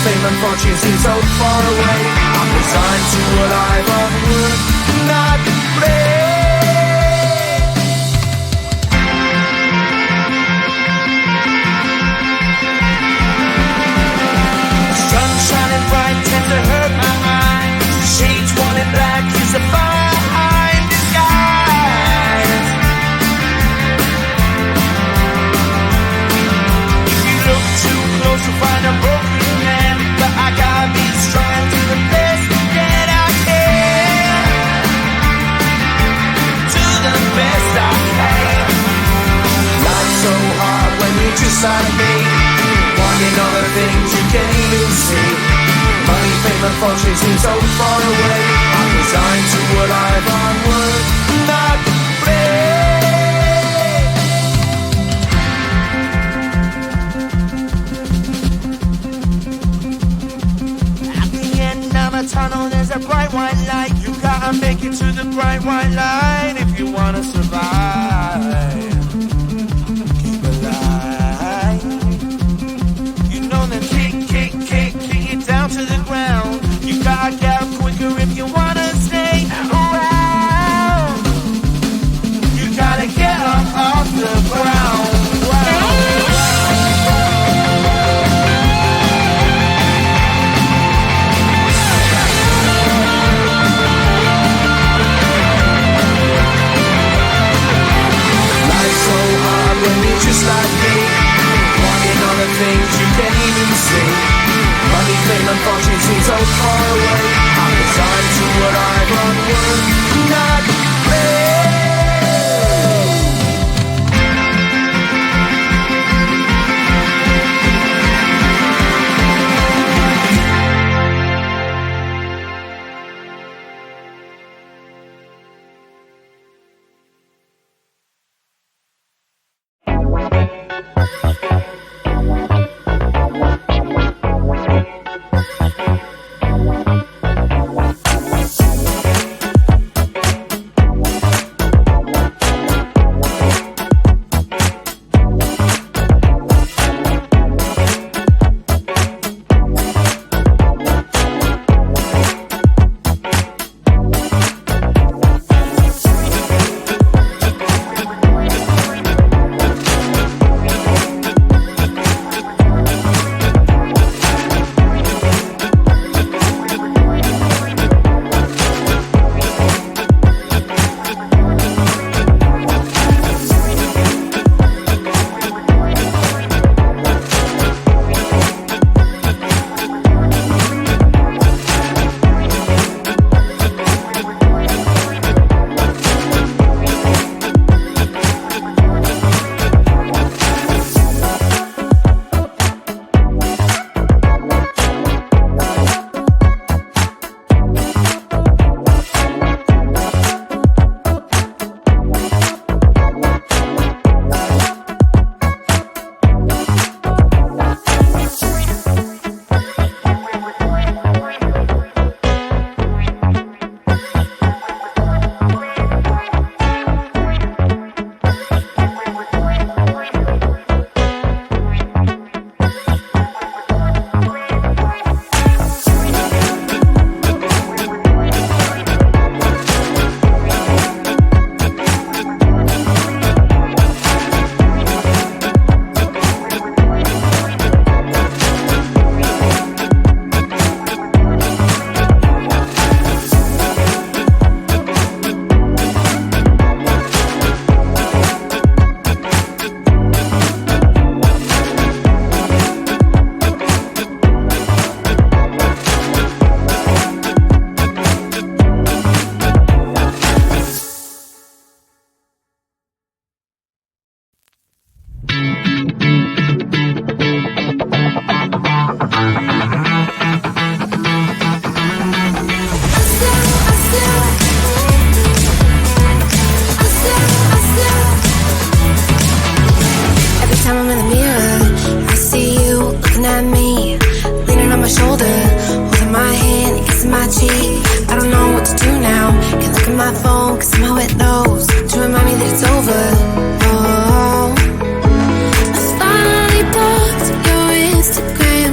fame and fortune seem so far away. I'm resigned to what I've unwould not play. Sun shining bright tends to hurt my eyes. Shades worn in black is a fine disguise. If you look too close you'll find a broken man, but I gotta be strong and do the best that I can. Do the best I can. Life's so hard when you're just like me, wanting all the things you can't even see. Money, fame and fortune seem so far away. I'm resigned to what I've onward not play. At the end of a tunnel there's a bright white light. You gotta make it to the bright white light if you wanna survive. Keep alive. You know the kick down to the ground. You gotta get up quicker if you wanna stay around. You gotta get up off the ground. Life's so hard when you're just like me, wanting all the things you can't even see. Money, fame and fortune seem so far away. I'm resigned to what I've onward not play.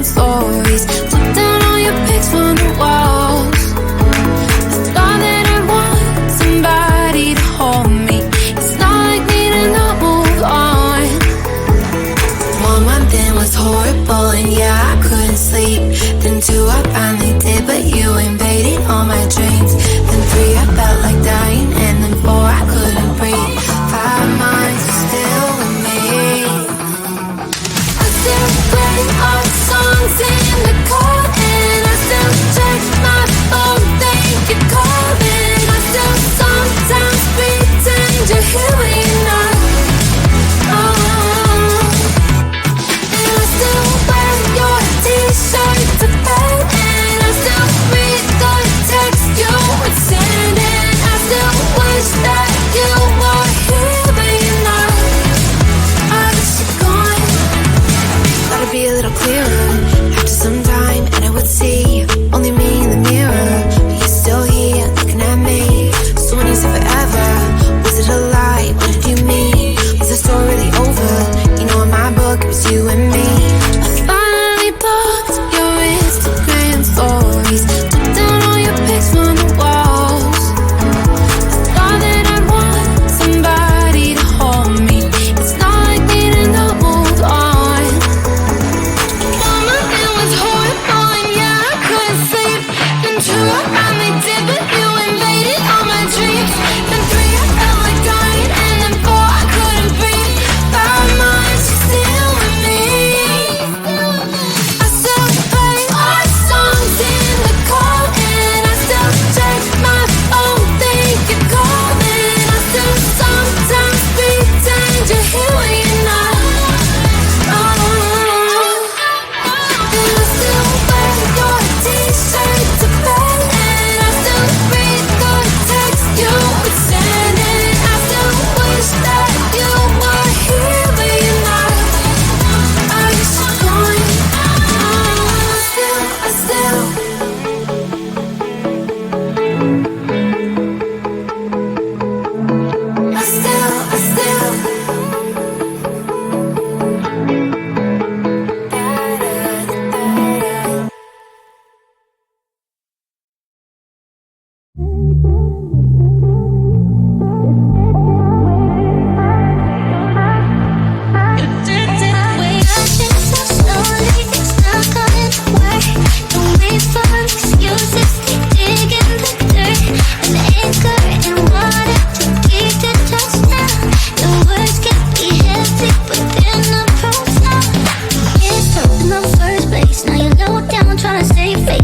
stories. finally did, but you invaded all my dreams. Then 3, I felt like dying, and then 4, I couldn't breathe. 5 months, you're still with me. I still play our songs in the car, and I still check my phone, think you're calling. I still sometimes pretend you're here when you're not. And I still wear your t-shirt to bed, and I still read the text you would send, and I still wish that you were here but you're not. I wish you're gone. Thought it'd be a little clearer after some time, and I would see only me in the mirror, but you're still here looking at me. So when you said forever, was it a lie? What did you mean? Was the story really over? You know in my book it was you and me. I finally blocked your Instagram stories, took down all your pics from the walls. I thought that I'd want somebody to hold me. It's not like we didn't move on. Mama, it was horrible, and yeah, I couldn't sleep. And true, I finally did, but you invaded all my dreams. Then 3, I felt like dying, and then 4, I couldn't breathe. 5 months, you're still with me. I still play our songs in the car, and I still check my phone, think you're calling. I still sometimes pretend you're here when you're not. And I still wear your t-shirt to bed, and I still read the text you would send, and I still wish that you were here but you're not. I wish you're gone. I still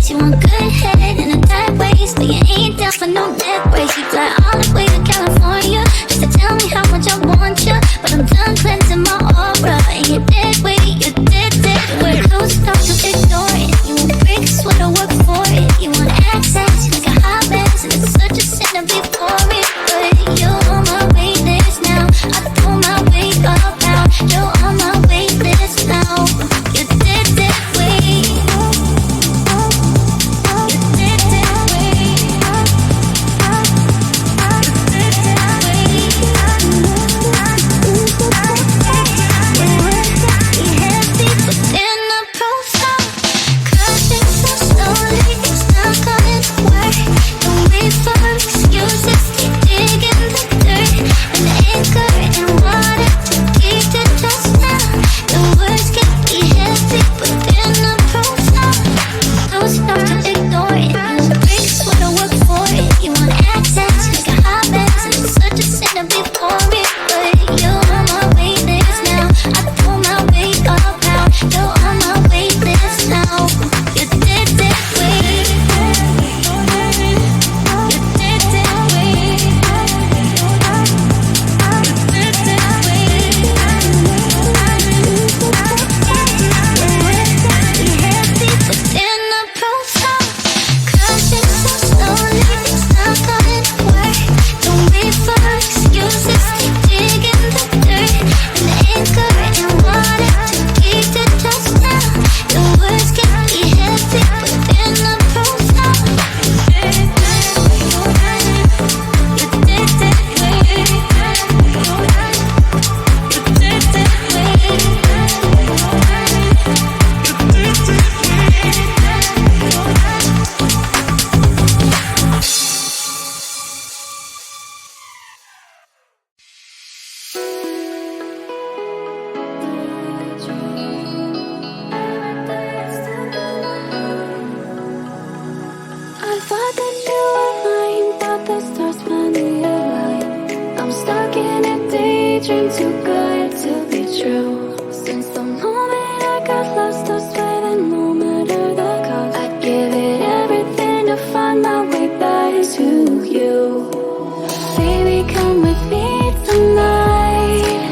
You want good head in a tight waist, but you ain't down for no neck brace. You fly all the way to California just to tell me how much I want you, but I'm done cleansing my aura, and you're dead weight, you're dead. You wear clothes enough to ignore it. You want bricks, what I work for it. You want access, like a hot mess, and it's such a sin to be for it. But you're on my wait list now. I throw my weight up out. You're on my wait list now. You're dead weight. You're dead the stars finally align. I'm stuck in a daydream too good to be true. Since the moment I got lost, I swear that no matter the cost, I'd give it everything to find my way back to you. Baby, come with me tonight.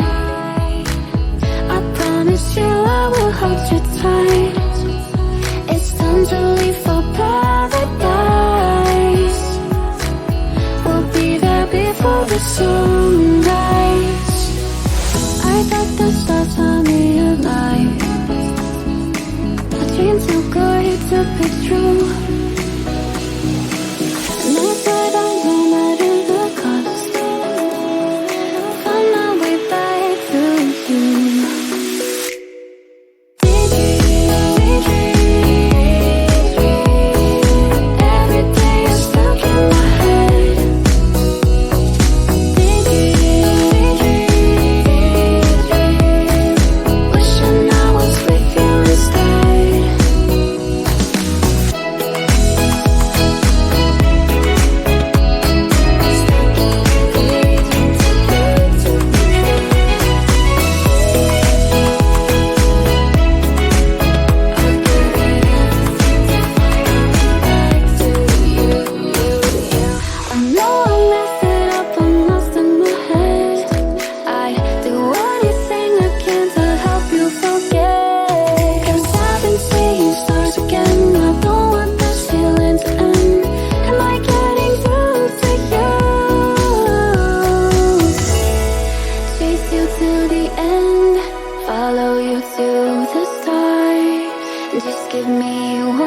I promise you I will hold you tight. It's time to leave for paradise. We'll be there before the sunrise. I thought the stars found me alive. A dream too good to be true. And I said I no matter the cost, find my way back to you. Every day you're stuck in my head. Wishing I was with you instead. I know I messed it up, I'm lost in my head. I'd do anything I can to help you forget. 'Cause I've been seeing stars again. I don't want this feeling to end. Am I getting through to you? Chase you to the end, follow you to the start. Just give me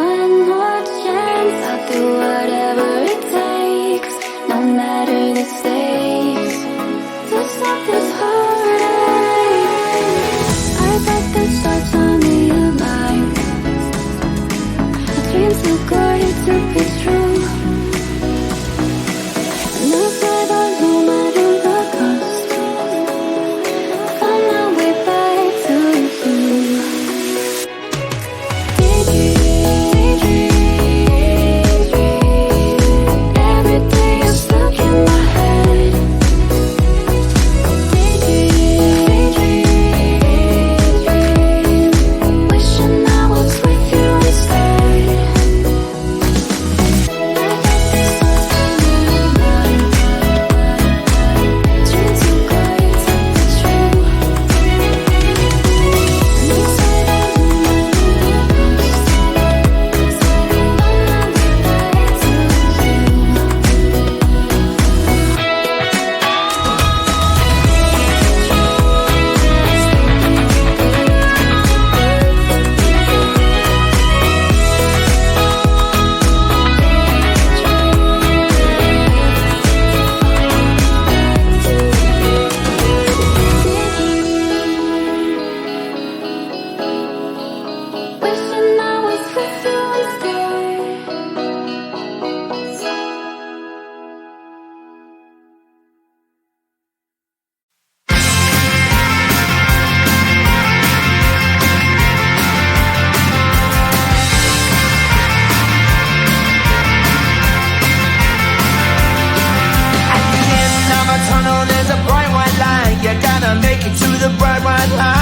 one more chance. I'll do whatever it takes, no matter the stakes, to stop this heartache. I thought the stars found me alive. A dream too good to be true. And I said that no matter the cost, find my way back to you. Every day you're stuck in my head. Wishing I was with you instead. Dream too good to be true. And you said I no matter the cost, find my way back to you. Wishing I was with you instead. At the end of a tunnel, there's a bright white line. You gotta make it to the bright white line.